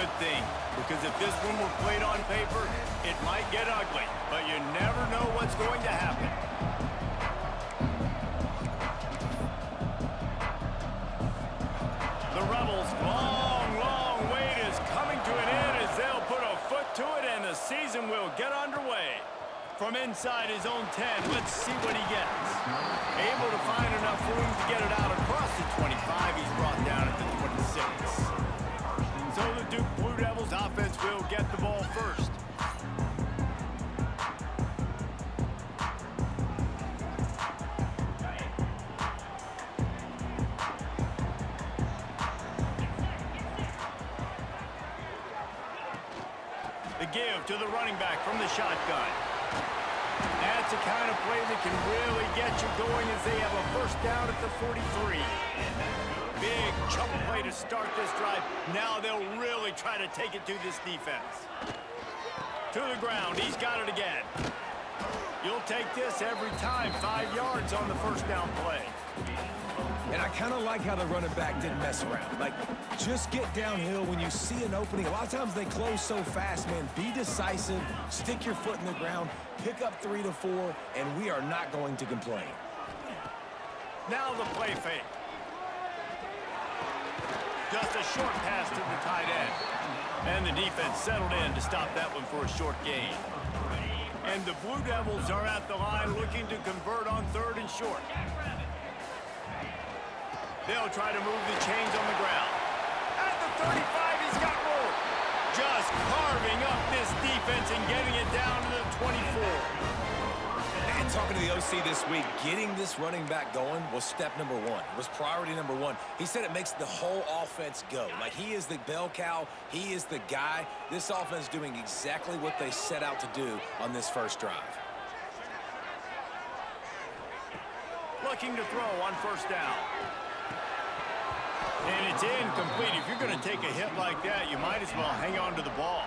good thing, because if this one were played on paper, it might get ugly, but you never know what's going to happen. The Rebels' long wait is coming to an end as they'll put a foot to it, and the season will get underway. From inside his own 10, let's see what he gets. Able to find enough room to get it out across the 25. He's brought down at the 26. So the Duke Blue Devils offense will get the ball first. The give to the running back from the shotgun. That's the kind of play that can really get you going as they have a first down at the 43. Big chunk play to start this drive. Now they'll really try to take it to this defense. To the ground, he's got it again. You'll take this every time. 5 yards on the first down play. And I kind of like how the running back didn't mess around. Like, just get downhill when you see an opening. A lot of times they close so fast, man. Be decisive, stick your foot in the ground, pick up 3 to 4, and we are not going to complain. Now the play fake. Just a short pass to the tight end. And the defense settled in to stop that one for a short gain. And the Blue Devils are at the line looking to convert on 3rd and short. They'll try to move the chains on the ground. At the 35, he's got room. Just carving up this defense and getting it down to the 24. And talking to the OC this week, getting this running back going was step number 1. It was priority number 1. He said it makes the whole offense go. Like, he is the bell cow. He is the guy. This offense doing exactly what they set out to do on this first drive. Looking to throw on first down. And it's incomplete. If you're going to take a hit like that, you might as well hang on to the ball.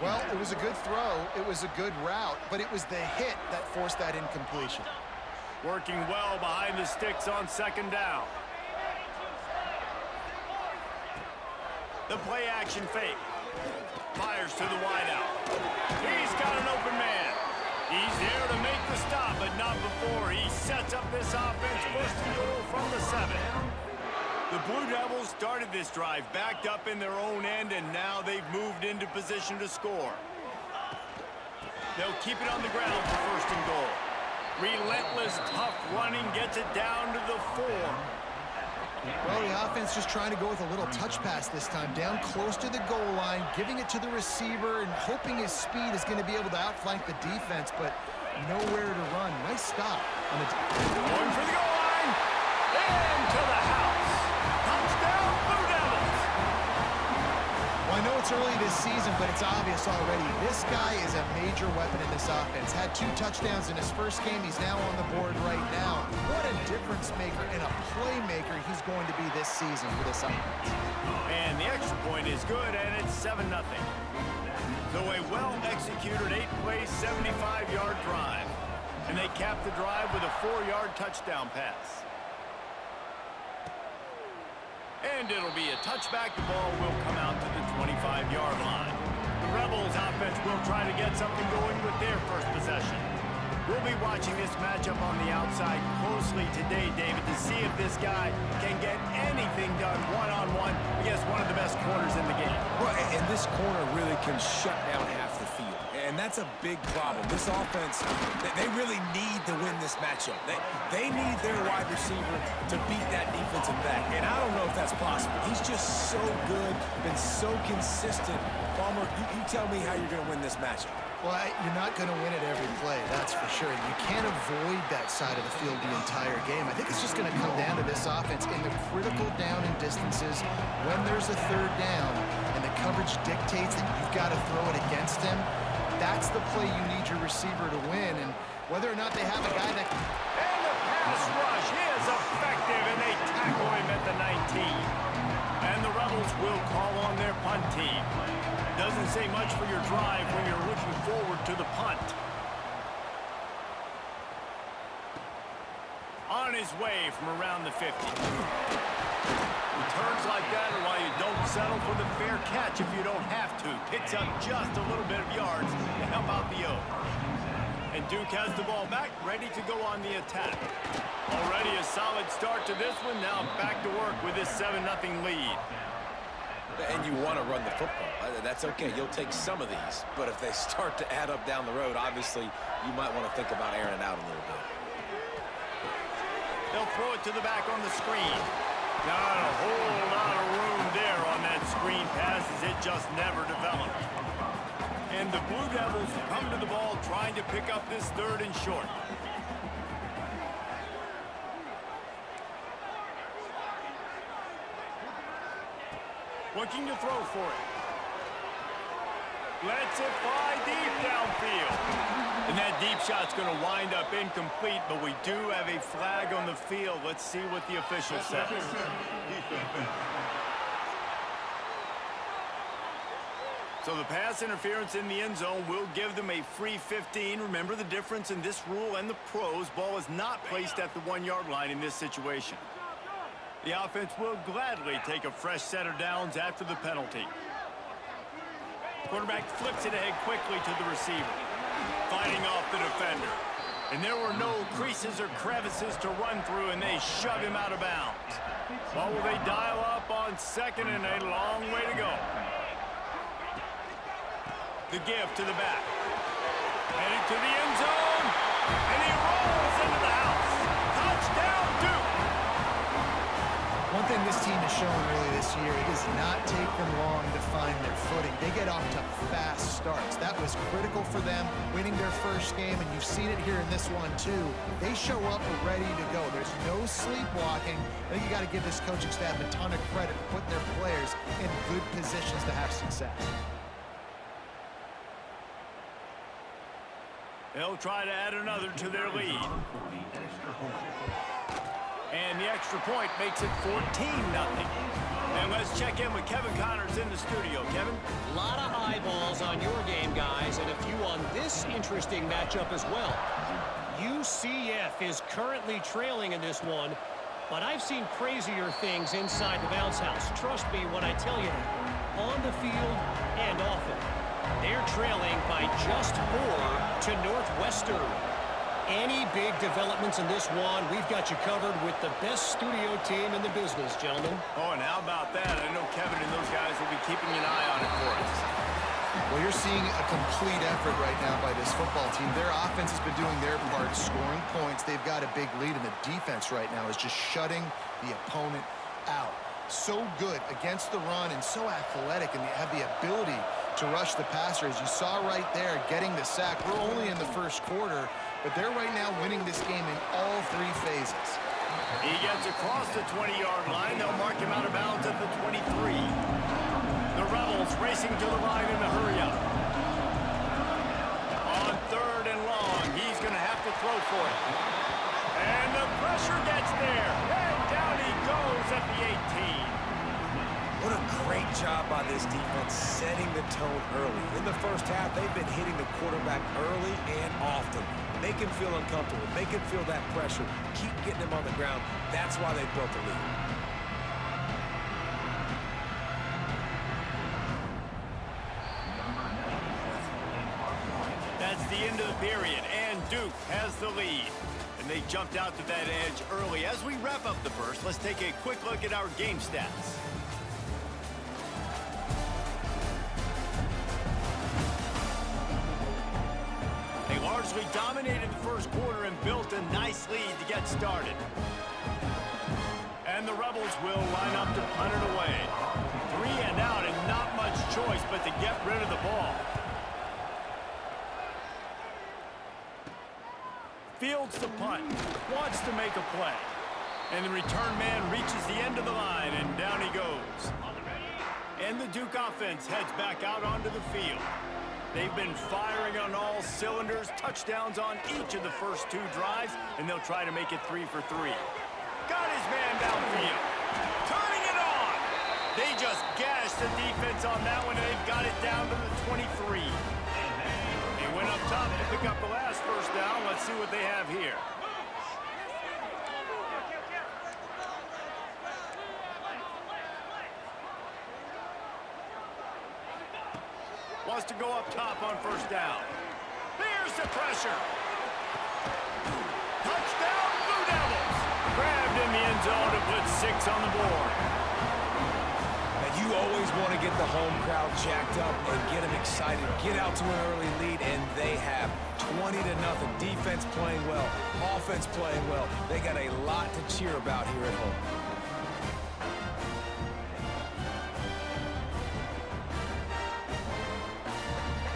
Well, it was a good throw. It was a good route, but it was the hit that forced that incompletion. Working well behind the sticks on 2nd down. The play action fake. Fires to the wideout. He's got an open man. He's there to make the stop, but not before. He sets up this offense 1st and goal from the 7. The Blue Devils started this drive backed up in their own end, and now they've moved into position to score. They'll keep it on the ground for 1st and goal. Relentless, tough running gets it down to the 4. Well, the offense just trying to go with a little touch pass this time, down close to the goal line, giving it to the receiver and hoping his speed is going to be able to outflank the defense, but nowhere to run. Nice stop on the going for the goal line, and to the house. Touchdown, Blue Devils. Well, I know it's early this season, but it's obvious already. This guy is a major weapon in this offense. Had 2 touchdowns in his first game. He's now on the board right now. What a difference maker and a playmaker he's going to be this season for this offense. And the extra point is good, and it's 7-0. So a well-executed 8-play, 75-yard drive. And they cap the drive with a 4-yard touchdown pass. And it'll be a touchback. The ball will come out to the 25-yard line. The Rebels offense will try to get something going with their first possession. We'll be watching this matchup on the outside closely today, David, to see if this guy can get anything done one-on-one against one of the best corners in the game. Well, and this corner really can shut down half the field. And that's a big problem. This offense, they really need to win this matchup. They need their wide receiver to beat that defensive back. And I don't know if that's possible. He's just so good, been so consistent. Palmer, you tell me how you're going to win this matchup. Well, you're not going to win it every play, that's for sure. You can't avoid that side of the field the entire game. I think it's just going to come down to this offense in the critical down and distances when there's a 3rd down and the coverage dictates that you've got to throw it against him. That's the play you need your receiver to win, and whether or not they have a guy that... And the pass rush is effective, and they tackle him at the 19. And the Rebels will call on their punt team. Doesn't say much for your drive when you're looking forward to the punt. On his way from around the 50. Returns like that are why you don't settle for the fair catch if you don't have to. Picks up just a little bit of yards to help out the O. And Duke has the ball back, ready to go on the attack. Already a solid start to this one. Now back to work with this 7-0 lead. And you want to run the football. That's okay. You'll take some of these. But if they start to add up down the road, obviously, you might want to think about airing it out a little bit. They'll throw it to the back on the screen. Not a whole lot of room there on that screen pass as it just never developed. And the Blue Devils come to the ball trying to pick up this 3rd and short. Looking to throw for it. Lets it fly deep downfield. And that deep shot's going to wind up incomplete, but we do have a flag on the field. Let's see what the official says. So the pass interference in the end zone will give them a free 15. Remember the difference in this rule and the pros. Ball is not placed at the 1-yard line in this situation. The offense will gladly take a fresh set of downs after the penalty. Quarterback flips it ahead quickly to the receiver, fighting off the defender. And there were no creases or crevices to run through, and they shove him out of bounds. Well, will they dial up on 2nd and a long way to go? The give to the back. Headed to the end zone, and he rolls into the house. Touchdown, Duke! One thing this team has shown really this year, it does not take them long to find their footing. They get off to fast starts. That was critical for them, winning their first game, and you've seen it here in this one too. They show up ready to go. There's no sleepwalking. I think you got to give this coaching staff a ton of credit for putting their players in good positions to have success. They'll try to add another to their lead. And the extra point makes it 14-0. And let's check in with Kevin Connors in the studio. Kevin? A lot of eyeballs on your game, guys, and a few on this interesting matchup as well. UCF is currently trailing in this one, but I've seen crazier things inside the bounce house. Trust me when I tell you that. On the field and off it. They're trailing by just 4 to Northwestern. Any big developments in this one, we've got you covered with the best studio team in the business, gentlemen. Oh, and how about that? I know Kevin and those guys will be keeping an eye on it for us. Well, you're seeing a complete effort right now by this football team. Their offense has been doing their part, scoring points. They've got a big lead, and the defense right now is just shutting the opponent out. So good against the run and so athletic, and they have the ability to rush the passer. As you saw right there, getting the sack. We're only in the first quarter, but they're right now winning this game in all 3 phases. He gets across the 20-yard line. They'll mark him out of bounds at the 23. The Rebels racing to the line in a hurry-up. On 3rd and long, he's going to have to throw for it. And the pressure gets there. And down he goes at the 18. What a great job by this defense setting the tone early. In the first half, they've been hitting the quarterback early and often. Make him feel uncomfortable. Make him feel that pressure. Keep getting him on the ground. That's why they built the lead. That's the end of the period, and Duke has the lead. And they jumped out to that edge early. As we wrap up the first, let's take a quick look at our game stats. They largely dominated the first quarter and built a nice lead to get started. And the Rebels will line up to punt it away. 3 and out, and not much choice but to get rid of the ball. Fields the punt, wants to make a play. And the return man reaches the end of the line, and down he goes. And the Duke offense heads back out onto the field. They've been firing on all cylinders, touchdowns on each of the first 2 drives, and they'll try to make it 3 for 3. Got his man downfield. Turning it on. They just gashed the defense on that one, and they've got it down to the 23. They went up top to pick up the last first down. Let's see what they have here. Wants to go up top on first down. Here's the pressure. Touchdown, Blue Devils. Grabbed in the end zone to put 6 on the board. And you always want to get the home crowd jacked up and get them excited. Get out to an early lead, and they have 20-0. Defense playing well. Offense playing well. They got a lot to cheer about here at home.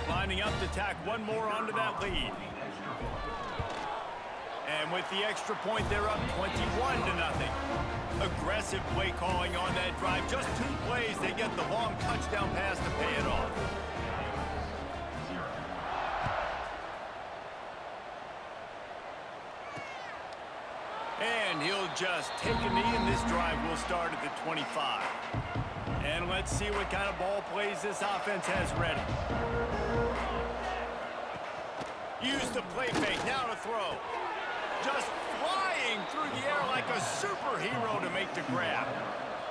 Lining up to tack one more onto that lead. And with the extra point, they're up 21-0. Aggressive play calling on that drive. Just 2 plays, they get the long touchdown pass to pay it off. And he'll just take a knee, and this drive will start at the 25. And let's see what kind of ball plays this offense has ready. Use the play fake, now to throw. Just flying through the air like a superhero to make the grab.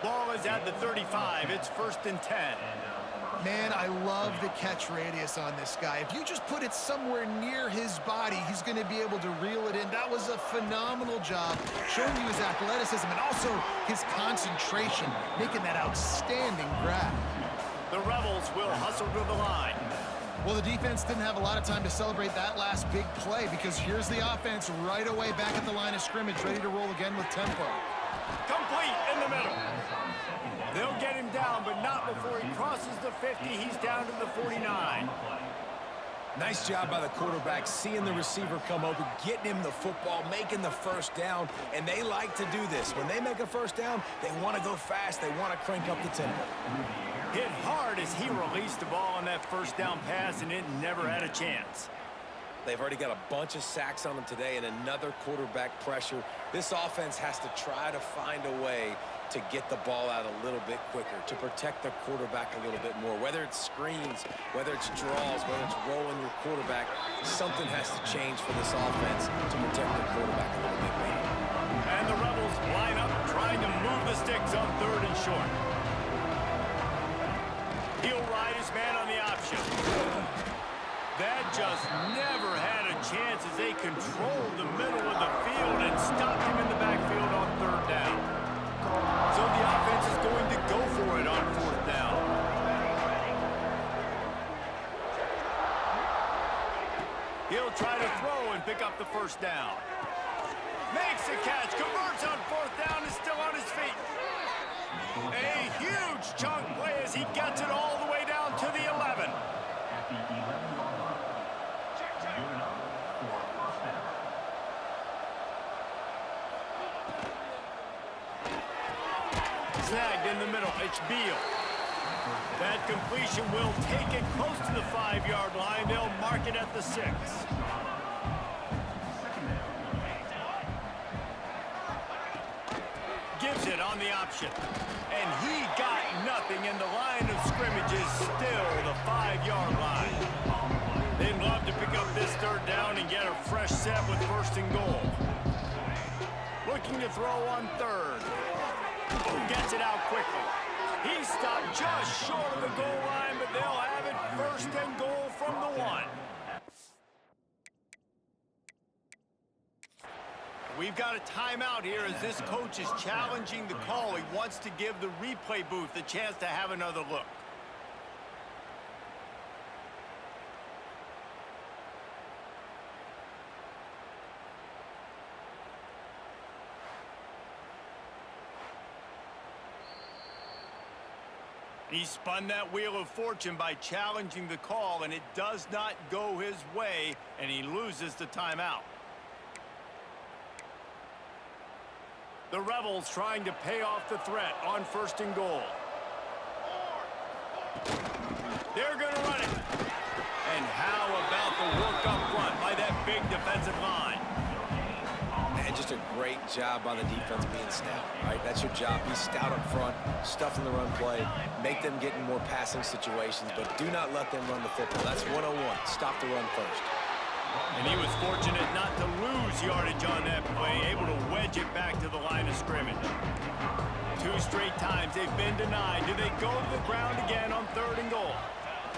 Ball is at the 35. It's 1st and 10. Man, I love the catch radius on this guy. If you just put it somewhere near his body, he's going to be able to reel it in. That was a phenomenal job, showing you his athleticism and also his concentration, making that outstanding grab. The Rebels will hustle to the line. Well, the defense didn't have a lot of time to celebrate that last big play because here's the offense right away back at the line of scrimmage, ready to roll again with tempo. Complete in the middle. They'll get him down, but not before he crosses the 50. He's down to the 49. Nice job by the quarterback, seeing the receiver come over, getting him the football, making the first down, and they like to do this. When they make a first down, they want to go fast. They want to crank up the tempo. Hit hard as he released the ball on that first down pass, and it never had a chance. They've already got a bunch of sacks on them today and another quarterback pressure. This offense has to try to find a way to get the ball out a little bit quicker, to protect the quarterback a little bit more. Whether it's screens, whether it's draws, whether it's rolling your quarterback, something has to change for this offense to protect the quarterback a little bit better. And the Rebels line up, trying to move the sticks on 3rd and short. He'll ride his man on the option. That just never had a chance as they controlled the middle of the field and stopped him in the backfield on 3rd down. So the offense is going to go for it on 4th down. He'll try to throw and pick up the first down. Makes the catch, converts on 4th down, is still on his feet. A huge chunk play as he gets it all the way down to the 11. Snagged in the middle, it's Beal. That completion will take it close to the 5-yard line. They'll mark it at the 6. Gives it on the option. And he got nothing, and the line of scrimmage is still the 5-yard line. They'd love to pick up this 3rd down and get a fresh set with 1st and goal. Looking to throw on 3rd. Gets it out quickly. He stopped just short of the goal line, but they'll have it 1st and goal from the 1. We've got a timeout here as this coach is challenging the call. He wants to give the replay booth a chance to have another look. He spun that wheel of fortune by challenging the call, and it does not go his way, and he loses the timeout. The Rebels trying to pay off the threat on 1st and goal. They're going to run it. And how about the work up front by that big defensive line? And just a great job by the defense being stout, right? That's your job. Be stout up front, stuff in the run play, make them get in more passing situations, but do not let them run the football. That's 101. Stop the run first. And he was fortunate not to lose yardage on that play, able to wedge it back to the line of scrimmage. 2 straight times they've been denied. Do they go to the ground again on 3rd and goal?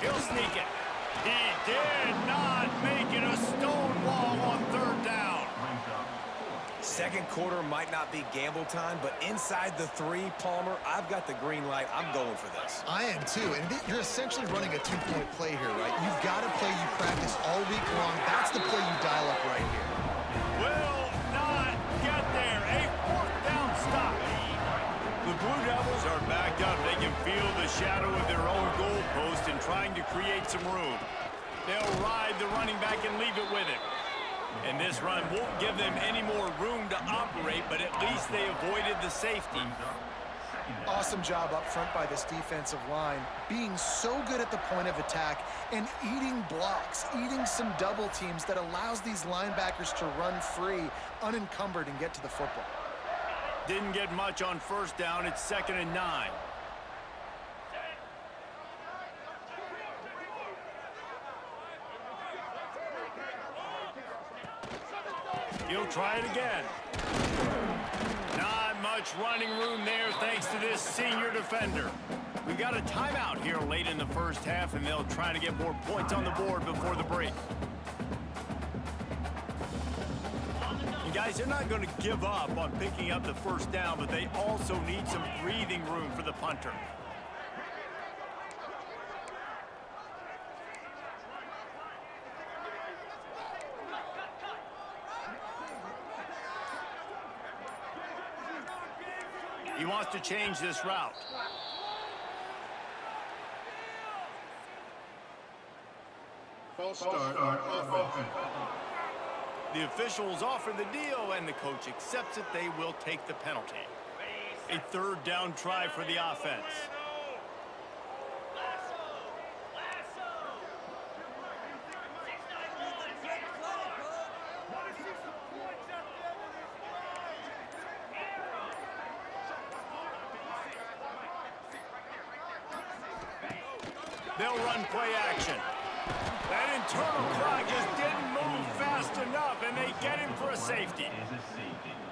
He'll sneak it. He did not make it a stone wall on third down. Second quarter might not be gamble time, but inside the 3, Palmer, I've got the green light. I'm going for this. I am too, and you're essentially running a 2-point play here, right? You've got a play you practice all week long. That's the play you dial up right here. Will not get there. A 4th down stop. The Blue Devils are backed up. They can feel the shadow of their own goalpost and trying to create some room. They'll ride the running back and leave it with him. And this run won't give them any more room to operate, but at least they avoided the safety. Awesome job up front by this defensive line, being so good at the point of attack and eating blocks, eating some double teams that allows these linebackers to run free, unencumbered, and get to the football. Didn't get much on first down. It's 2nd and 9. He'll try it again. Not much running room there thanks to this senior defender. We've got a timeout here late in the first half, and they'll try to get more points on the board before the break. And guys, they're not going to give up on picking up the first down, but they also need some breathing room for the punter. He wants to change this route. False start on offense. The officials offer the deal, and the coach accepts it. They will take the penalty. A 3rd down try for the offense. They'll run play action. That internal clock just didn't move fast enough, and they get him for a safety.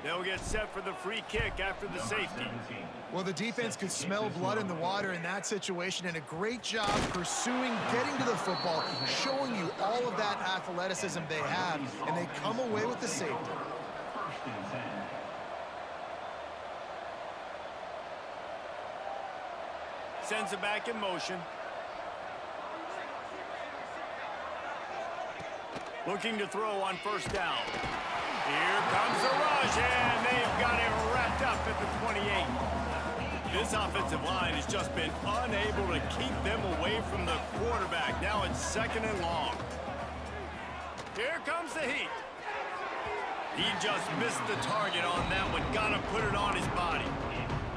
They'll get set for the free kick after the safety. Well, the defense could smell blood in the water in that situation, and a great job pursuing, getting to the football, showing you all of that athleticism they have, and they come away with the safety. Sends it back in motion. Looking to throw on first down. Here comes the rush, and they've got it wrapped up at the 28. This offensive line has just been unable to keep them away from the quarterback. Now it's 2nd and long. Here comes the heat. He just missed the target on that one. Got to put it on his body.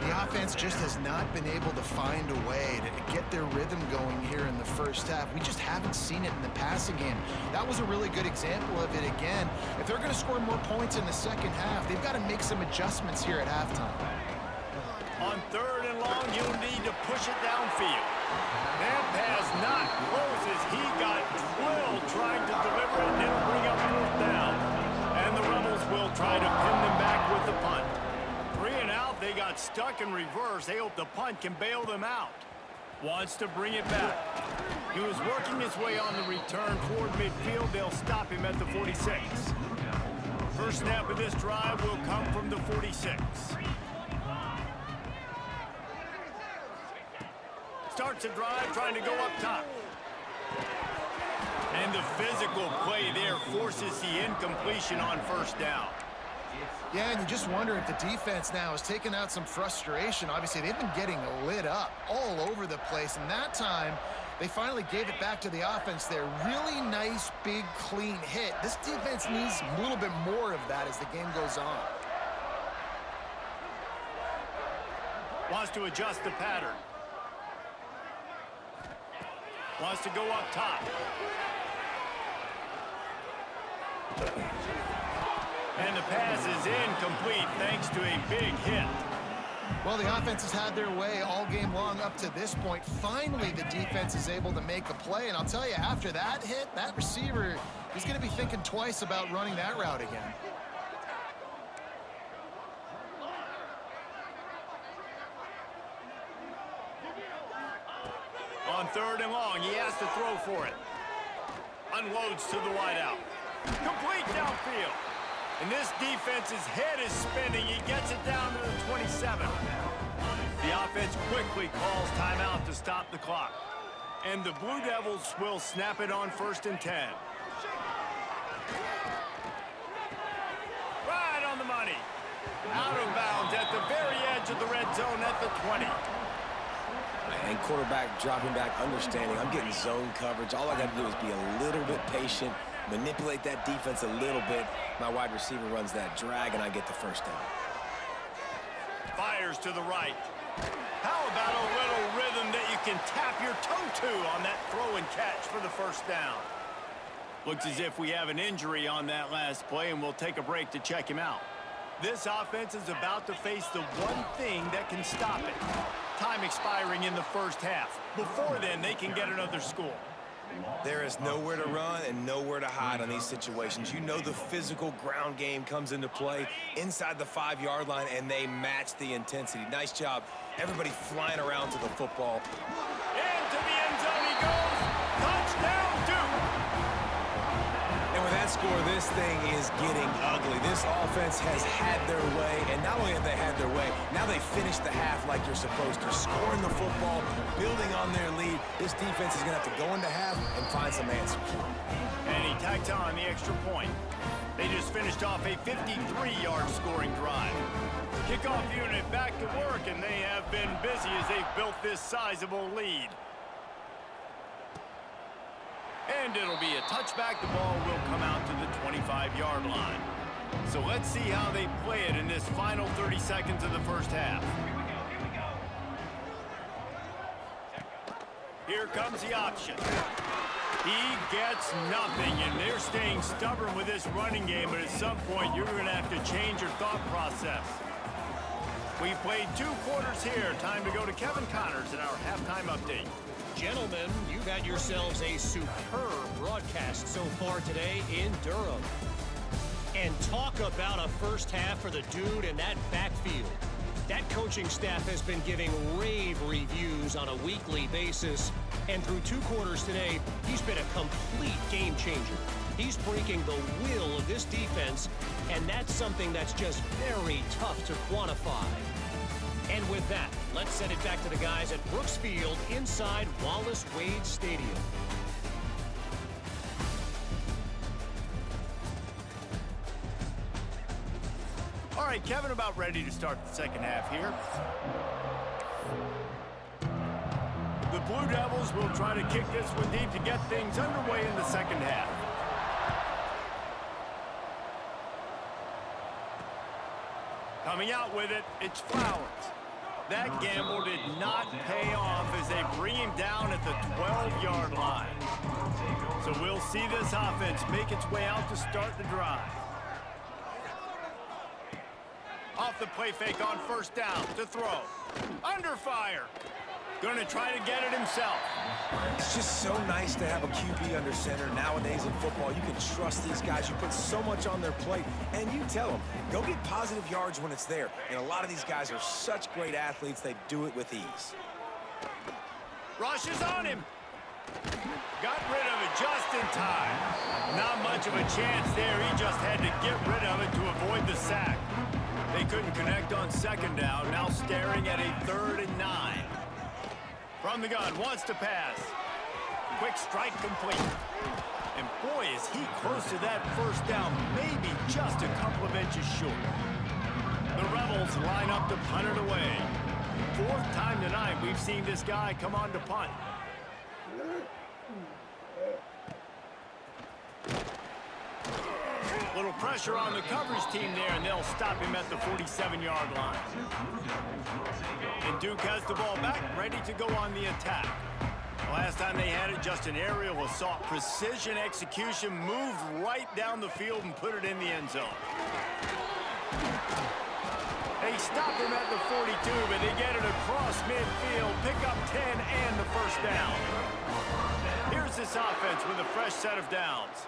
The offense just has not been able to find a way to get their rhythm going here in the first half. We just haven't seen it in the passing game. That was a really good example of it again. If they're going to score more points in the second half, they've got to make some adjustments here at halftime. On 3rd and long, you'll need to push it downfield. That pass not close as he got drilled trying to deliver it, and it'll bring up 4th down. And the Rebels will try to pin them back with the punt. 3 and out, they got stuck in reverse. They hope the punt can bail them out. Wants to bring it back. He was working his way on the return toward midfield. They'll stop him at the 46. First snap of this drive will come from the 46. Starts a drive trying to go up top. And the physical play there forces the incompletion on first down. Yeah, and you just wonder if the defense now is taking out some frustration. Obviously, they've been getting lit up all over the place, and that time they finally gave it back to the offense there. Really nice, big, clean hit. This defense needs a little bit more of that as the game goes on. Wants to adjust the pattern. Wants to go up top. And the pass is incomplete thanks to a big hit. Well, the offense has had their way all game long up to this point. Finally, the defense is able to make a play. And I'll tell you, after that hit, that receiver is going to be thinking twice about running that route again. On 3rd and long. He has to throw for it. Unloads to the wideout. Complete downfield. And this defense's head is spinning. He gets it down to the 27. The offense quickly calls timeout to stop the clock. And the Blue Devils will snap it on 1st and 10. Right on the money. Out of bounds at the very edge of the red zone at the 20. And quarterback dropping back, understanding I'm getting zone coverage. All I got to do is be a little bit patient, manipulate that defense a little bit. My wide receiver runs that drag, and I get the 1st down. Fires to the right. How about a little rhythm that you can tap your toe to on that throw and catch for the 1st down? Looks as if we have an injury on that last play, and we'll take a break to check him out. This offense is about to face the one thing that can stop it. Time expiring in the 1st half. Before then, they can get another score. There is nowhere to run and nowhere to hide on these situations. You know the physical ground game comes into play inside the 5-yard line, and they match the intensity. Nice job. Everybody flying around to the football. Into the end zone he goes. Touchdown, Duke. And with that score, this thing is getting ugly. This offense has had their way, and not only have they had their way, now they finish the half like you're supposed to, scoring the football, building on their lead. This defense is going to have to go into half and find some answers. And he tacked on the extra point. They just finished off a 53-yard scoring drive. Kickoff unit back to work, and they have been busy as they've built this sizable lead. And it'll be a touchback. The ball will come out to the 25-yard line. So let's see how they play it in this final 30 seconds of the 1st half. Here comes the option. He gets nothing, and they're staying stubborn with this running game, but at some point you're going to have to change your thought process. We've played 2 quarters here. Time to go to Kevin Connors in our halftime update. Gentlemen, you've had yourselves a superb broadcast so far today in Durham. And talk about a 1st half for the dude in that backfield. That coaching staff has been giving rave reviews on a weekly basis. And through 2 quarters today, he's been a complete game changer. He's breaking the will of this defense, and that's something that's just very tough to quantify. And with that, let's send it back to the guys at Brooks Field inside Wallace Wade Stadium. All right, Kevin, about ready to start the 2nd half here. The Blue Devils will try to kick this one deep to get things underway in the 2nd half. Coming out with it, it's Flowers. That gamble did not pay off as they bring him down at the 12-yard line. So we'll see this offense make its way out to start the drive. Off the play fake on 1st down to throw. Under fire. Going to try to get it himself. It's just so nice to have a QB under center. Nowadays in football, you can trust these guys. You put so much on their plate, and you tell them, go get positive yards when it's there. And a lot of these guys are such great athletes, they do it with ease. Rushes on him. Got rid of it just in time. Not much of a chance there. He just had to get rid of it to avoid the sack. They couldn't connect on 2nd down. Now staring at a 3rd and 9. From the gun, wants to pass. Quick strike complete. And boy, is he close to that 1st down, maybe just a couple of inches short. The Rebels line up to punt it away. 4th time tonight we've seen this guy come on to punt. Little pressure on the coverage team there, and they'll stop him at the 47-yard line. And Duke has the ball back, ready to go on the attack. Last time they had it, just an aerial assault. Precision execution, moved right down the field and put it in the end zone. They stop him at the 42, but they get it across midfield, pick up 10 and the 1st down. Here's this offense with a fresh set of downs.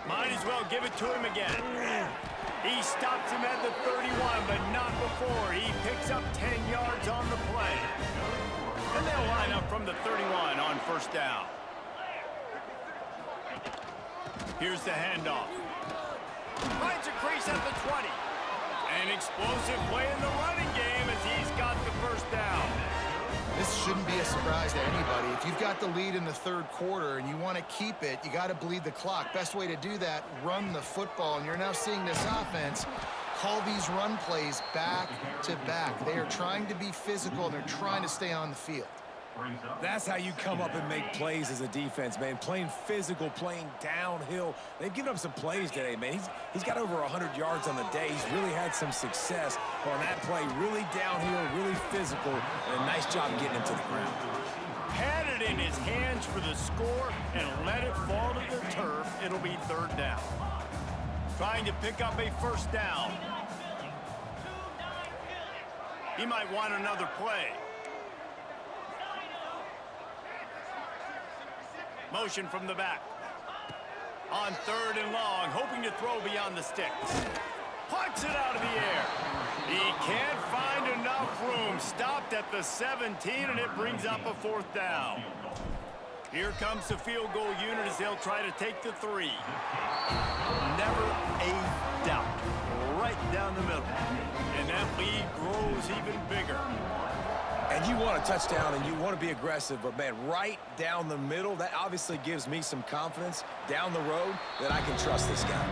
Might as well give it to him again. He stops him at the 31, but not before. He picks up 10 yards on the play. And they'll from the 31 on first down. Here's the handoff. Finds a crease at the 20. An explosive play in the running game as he's got the first down. This shouldn't be a surprise to anybody. If you've got the lead in the third quarter and you want to keep it, you got to bleed the clock. Best way to do that, run the football. And you're now seeing this offense call these run plays back to back. They are trying to be physical, and they're trying to stay on the field. That's how you come up and make plays as a defense, man. Playing physical, playing downhill. They've given up some plays today, man. He's got over 100 yards on the day. He's really had some success on that play. Really downhill, really physical, and a nice job getting him to the ground. Had it in his hands for the score and let it fall to the turf. It'll be third down. Trying to pick up a first down. He might want another play. Motion from the back. On third and long, hoping to throw beyond the sticks. Punts it out of the air. He can't find enough room. Stopped at the 17, and it brings up a fourth down. Here comes the field goal unit as they'll try to take the 3. Never a doubt. Right down the middle. And that lead grows even bigger. And you want a touchdown and you want to be aggressive, but, man, right down the middle, that obviously gives me some confidence down the road that I can trust this guy.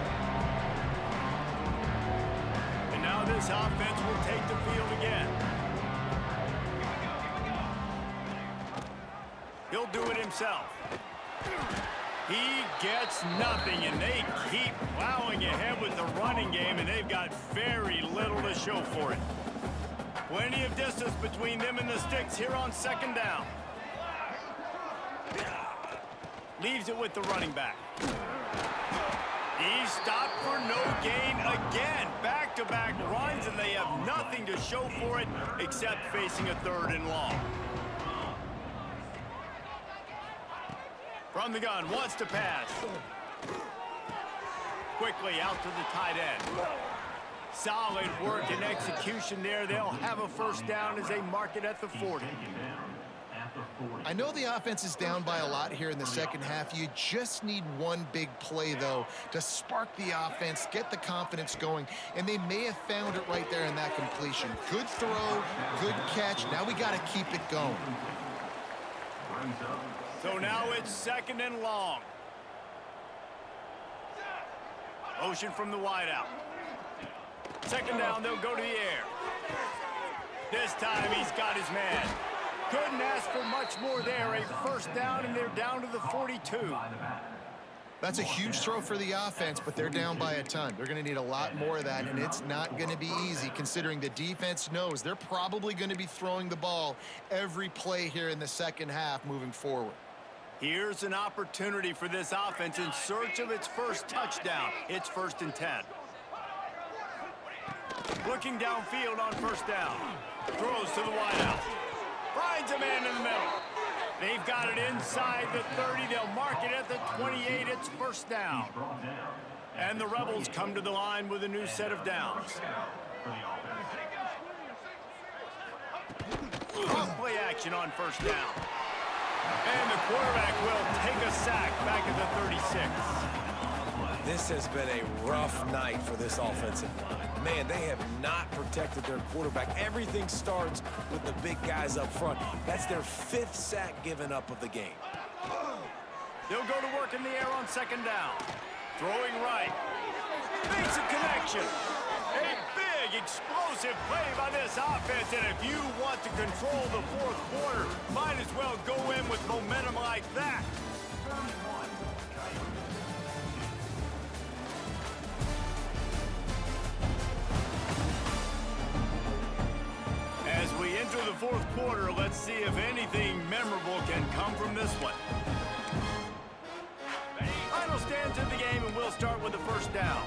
And now this offense will take the field again. He'll do it himself. He gets nothing, and they keep plowing ahead with the running game, and they've got very little to show for it. Plenty of distance between them and the sticks here on second down. Leaves it with the running back. He's stopped for no gain again. Back-to-back runs, and they have nothing to show for it except facing a third and long. From the gun, wants to pass. Quickly out to the tight end. Solid work and execution there. They'll have a first down as they mark it at the 40. I know the offense is down by a lot here in the second half. You just need one big play, though, to spark the offense, get the confidence going, and they may have found it right there in that completion. Good throw, good catch. Now we got to keep it going. So now it's second and long. Motion from the wideout. Second down, they'll go to the air. This time he's got his man. Couldn't ask for much more there. A first down, and they're down to the 42. That's a huge throw for the offense, but they're down by a ton. They're going to need a lot more of that, and it's not going to be easy considering the defense knows they're probably going to be throwing the ball every play here in the second half moving forward. Here's an opportunity for this offense in search of its first touchdown. It's 1st and 10. Looking downfield on first down. Throws to the wideout. Finds a man in the middle. They've got it inside the 30. They'll mark it at the 28. It's first down. And the Rebels come to the line with a new set of downs. Play action on first down. And the quarterback will take a sack back at the 36. This has been a rough night for this offensive line. Man, they have not protected their quarterback. Everything starts with the big guys up front. That's their 5th sack given up of the game. They'll go to work in the air on second down. Throwing right. Makes a connection. A big, explosive play by this offense. And if you want to control the fourth quarter, might as well go in with momentum like that. As we enter the fourth quarter, let's see if anything memorable can come from this one. Final stands in the game, and we'll start with the first down.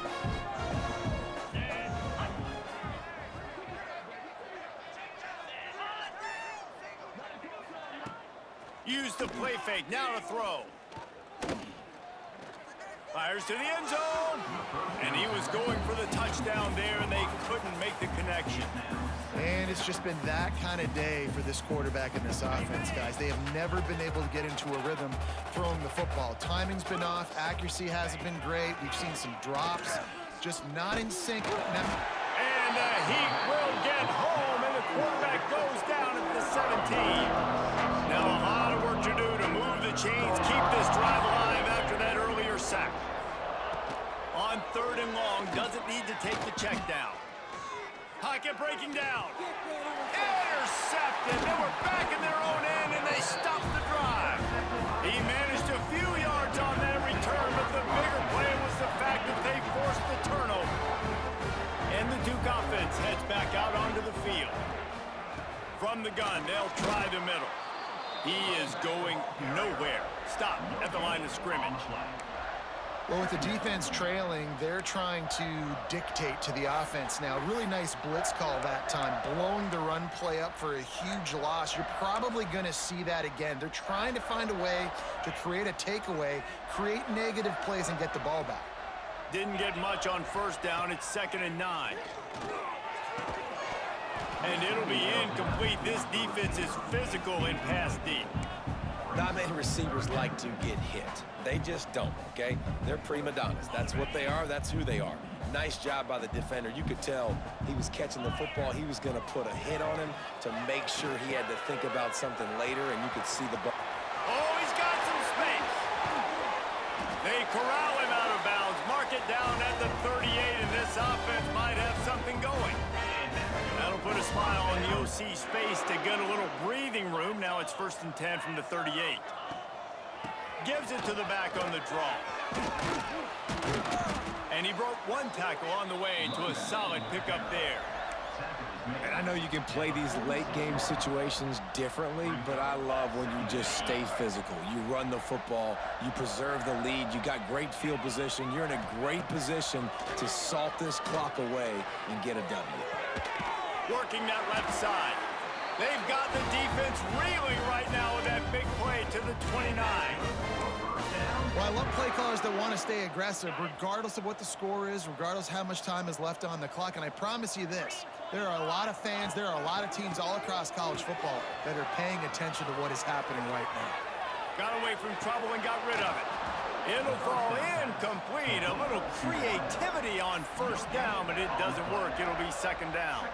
Use the play fake, now to throw. Fires to the end zone. And he was going for the touchdown there, and they couldn't make the connection. And it's just been that kind of day for this quarterback in this offense, guys. They have never been able to get into a rhythm throwing the football. Timing's been off. Accuracy hasn't been great. We've seen some drops. Just not in sync. And the Heat will get home, and the quarterback goes down at the 17. Now a lot of work to do to move the chains, keep this drive alive after that earlier sack. On 3rd and long, doesn't need to take the check down. Pocket breaking down. Intercepted. They were back in their own end, and they stopped the drive. He managed a few yards on that return, but the bigger play was the fact that they forced the turnover. And the Duke offense heads back out onto the field. From the gun, they'll try the middle. He is going nowhere. Stopped at the line of scrimmage. Well, with the defense trailing, they're trying to dictate to the offense now. Really nice blitz call that time, blowing the run play up for a huge loss. You're probably going to see that again. They're trying to find a way to create a takeaway, create negative plays, and get the ball back. Didn't get much on 1st down. It's 2nd and 9. And it'll be incomplete. This defense is physical in pass deep. Not many receivers like to get hit. They just don't, okay? They're prima donnas. That's what they are. That's who they are. Nice job by the defender. You could tell he was catching the football. He was going to put a hit on him to make sure he had to think about something later, and you could see the ball. Oh, he's got some space. They corral him out of bounds. Mark it down at the 38, and this offense might have something going. That'll put a smile on the OC's face to get a little breathing room. Now it's 1st and 10 from the 38. Gives it to the back on the draw. And he broke one tackle on the way to a solid pickup there. And I know you can play these late-game situations differently, but I love when you just stay physical. You run the football, you preserve the lead, you got great field position. You're in a great position to salt this clock away and get a W. Working that left side. They've got the defense reeling right now with that big play to the 29. Well, I love play callers that want to stay aggressive, regardless of what the score is, regardless how much time is left on the clock. And I promise you this, there are a lot of fans, there are a lot of teams all across college football that are paying attention to what is happening right now. Got away from trouble and got rid of it. It'll fall incomplete. A little creativity on 1st down, but it doesn't work. It'll be 2nd down.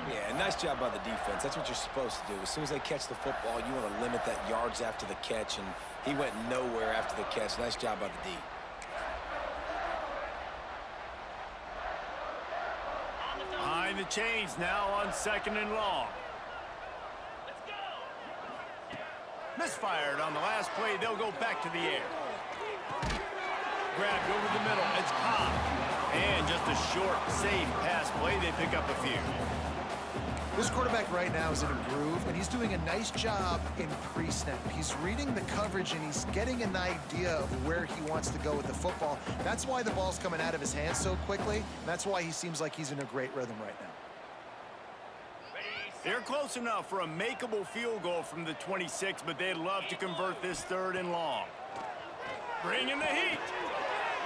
Yeah, nice job by the defense. That's what you're supposed to do. As soon as they catch the football, you want to limit that yards after the catch, and he went nowhere after the catch. Nice job by the D. Behind the chains now on 2nd and long. Misfired on the last play. They'll go back to the air. Grabbed over the middle. It's Cobb. And just a short, safe pass play. They pick up a few. This quarterback right now is in a groove, and he's doing a nice job in pre-snap. He's reading the coverage, and he's getting an idea of where he wants to go with the football. That's why the ball's coming out of his hands so quickly. That's why he seems like he's in a great rhythm right now. They're close enough for a makeable field goal from the 26, but they'd love to convert this 3rd and long. Bring in the heat.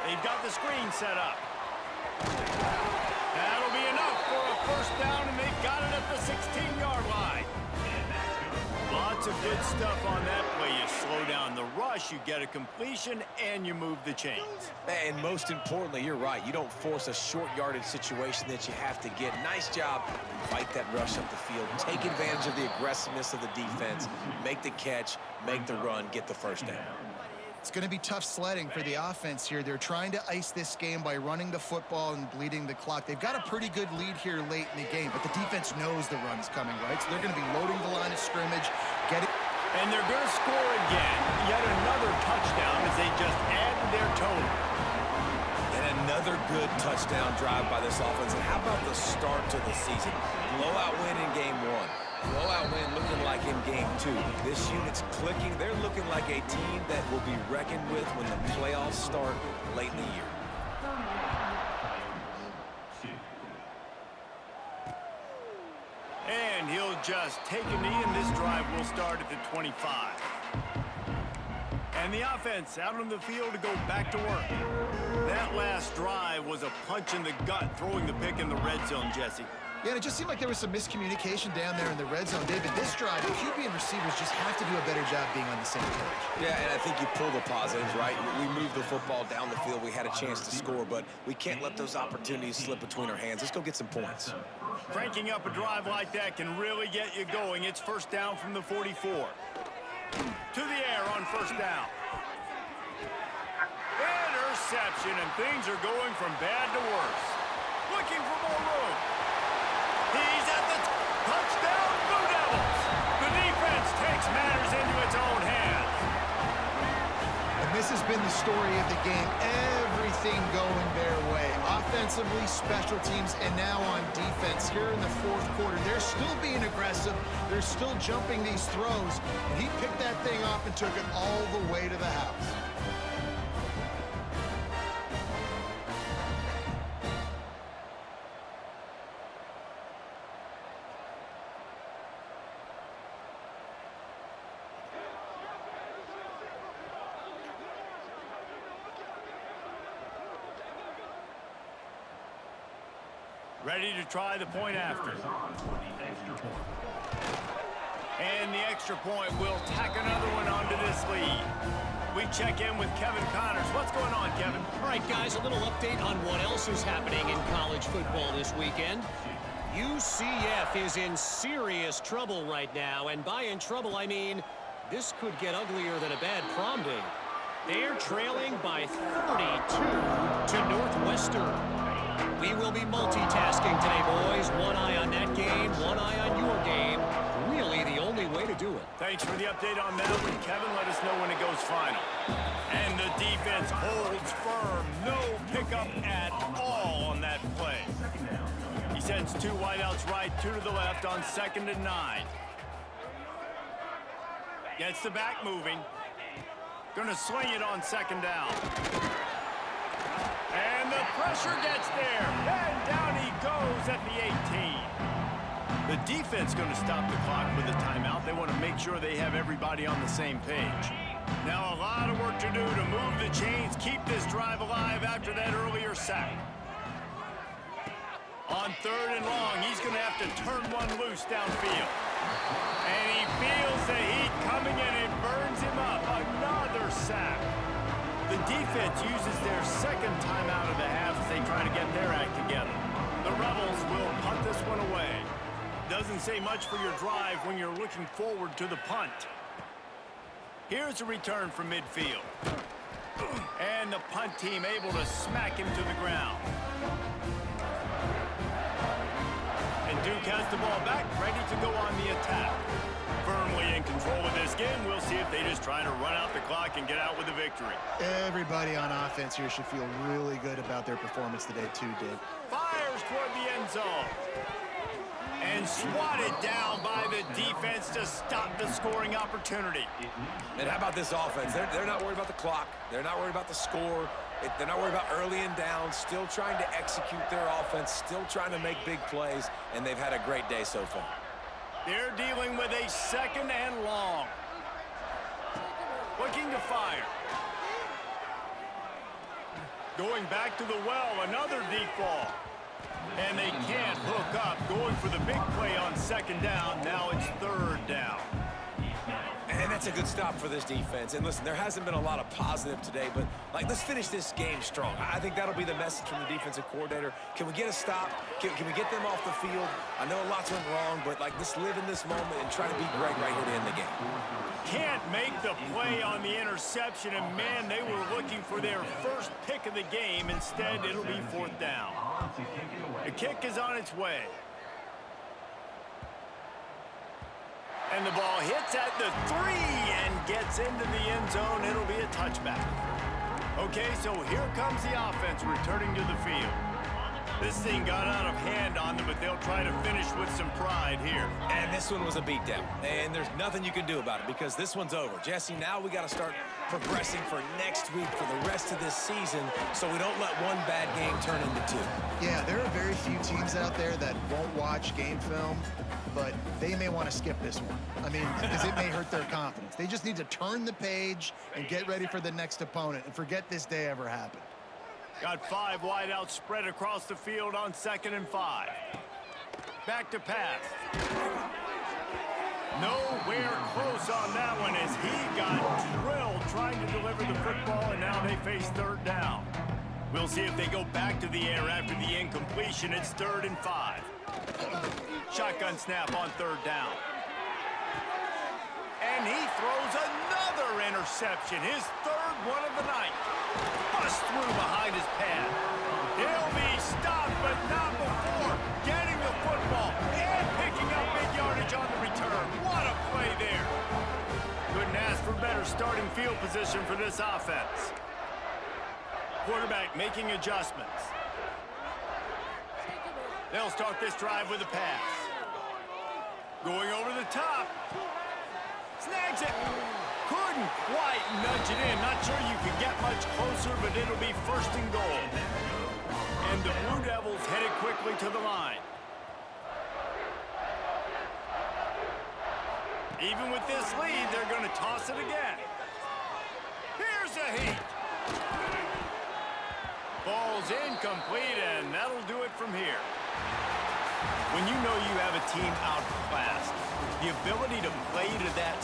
They've got the screen set up. That'll be enough for a 1st down, and they've got it at the 16-yard line. Lots of good stuff on that play. You slow down the rush, you get a completion, and you move the chains. And most importantly, you're right. You don't force a short yardage situation that you have to get. Nice job. Fight that rush up the field. Take advantage of the aggressiveness of the defense. Make the catch, make the run, get the 1st down. It's going to be tough sledding for the offense here. They're trying to ice this game by running the football and bleeding the clock. They've got a pretty good lead here late in the game, but the defense knows the run's coming, right? So they're going to be loading the line of scrimmage, get it. And they're going to score again. Yet another touchdown as they just added their total. And another good touchdown drive by this offense. And how about the start to the season? Blowout win in game 1. Blowout win looking like in game 2. This unit's clicking. They're looking like a team that will be reckoned with when the playoffs start late in the year. And he'll just take a knee, and this drive will start at the 25. And the offense out on the field to go back to work. That last drive was a punch in the gut, throwing the pick in the red zone, Jesse. Yeah, and it just seemed like there was some miscommunication down there in the red zone. David, this drive, the QB and receivers just have to do a better job being on the same page. Yeah, and I think you pull the positives, right? We moved the football down the field. We had a chance to score, but we can't let those opportunities slip between our hands. Let's go get some points. Cranking up a drive like that can really get you going. It's first down from the 44. To the air on first down. Interception, and things are going from bad to worse. Looking for more room. He's at the touchdown, Blue Devils. The defense takes matters into its own hands. And this has been the story of the game. Everything going their way. Offensively, special teams, and now on defense here in the fourth quarter. They're still being aggressive. They're still jumping these throws. And he picked that thing up and took it all the way to the house. Ready to try the point after. And the extra point will tack another one onto this lead. We check in with Kevin Connors. What's going on, Kevin? All right, guys, a little update on what else is happening in college football this weekend. UCF is in serious trouble right now, and by in trouble, I mean this could get uglier than a bad prom date. They're trailing by 32 to Northwestern. We will be multitasking today, boys. One eye on that game, one eye on your game. Really the only way to do it. Thanks for the update on that one, Kevin. Let us know when it goes final. And the defense holds firm. No pickup at all on that play. He sends two wideouts right, two to the left on 2nd and 9. Gets the back moving. Gonna swing it on 2nd down. And the pressure gets there. And down he goes at the 18. The defense going to stop the clock with a timeout. They want to make sure they have everybody on the same page. Now a lot of work to do to move the chains, keep this drive alive after that earlier sack. On 3rd and long, he's going to have to turn one loose downfield. And he feels the heat coming in. It burns him up. Another sack. The defense uses their second timeout of the half as they try to get their act together. The Rebels will punt this one away. Doesn't say much for your drive when you're looking forward to the punt. Here's a return from midfield. And the punt team able to smack him to the ground. And Duke has the ball back, ready to go on the attack. Firmly in control of this game. We'll see if they just try to run out the clock and get out with a victory. Everybody on offense here should feel really good about their performance today too, Dave. Fires toward the end zone. And swatted down by the defense to stop the scoring opportunity. And how about this offense? They're not worried about the clock. They're not worried about the score. They're not worried about early and down. Still trying to execute their offense. Still trying to make big plays. And they've had a great day so far. They're dealing with a 2nd and long. Looking to fire. Going back to the well, another deep ball. And they can't hook up. Going for the big play on 2nd down. Now it's 3rd down. And that's a good stop for this defense. And listen, there hasn't been a lot of positive today, but let's finish this game strong. I think that'll be the message from the defensive coordinator. Can we get a stop? Can we get them off the field? I know lots went wrong, but let's live in this moment and try to be great right here to end the game. Can't make the play on the interception, and man, they were looking for their first pick of the game. Instead, it'll be 4th down. The kick is on its way. And the ball hits at the 3 and gets into the end zone. It'll be a touchback. Okay, so here comes the offense returning to the field. This thing got out of hand on them, but they'll try to finish with some pride here. And this one was a beatdown. And there's nothing you can do about it because this one's over. Jesse, now we got to start progressing for next week for the rest of this season so we don't let one bad game turn into 2. Yeah, there are very few teams out there that won't watch game film but they may want to skip this one. I mean, because it may hurt their confidence. They just need to turn the page and get ready for the next opponent and forget this day ever happened. Got 5 wideouts spread across the field on 2nd and 5. Back to pass. Nowhere close on that one as he got drilled trying to deliver the football, and now they face 3rd down. We'll see if they go back to the air after the incompletion. It's 3rd and 5. Shotgun snap on 3rd down. And he throws another interception, his 3rd one of the night. Bust through behind his pad. He'll be stopped, but not before getting the football and picking up big yardage on the return. What a play there. Couldn't ask for better starting field position for this offense. Quarterback making adjustments. They'll start this drive with a pass. Going over the top. Snags it. Couldn't quite nudge it in. Not sure you could get much closer, but it'll be 1st and goal. And the Blue Devils headed quickly to the line. Even with this lead, they're going to toss it again. Here's a heat. Ball's incomplete, and that'll do it from here. When you know you have a team outclassed, the ability to play to that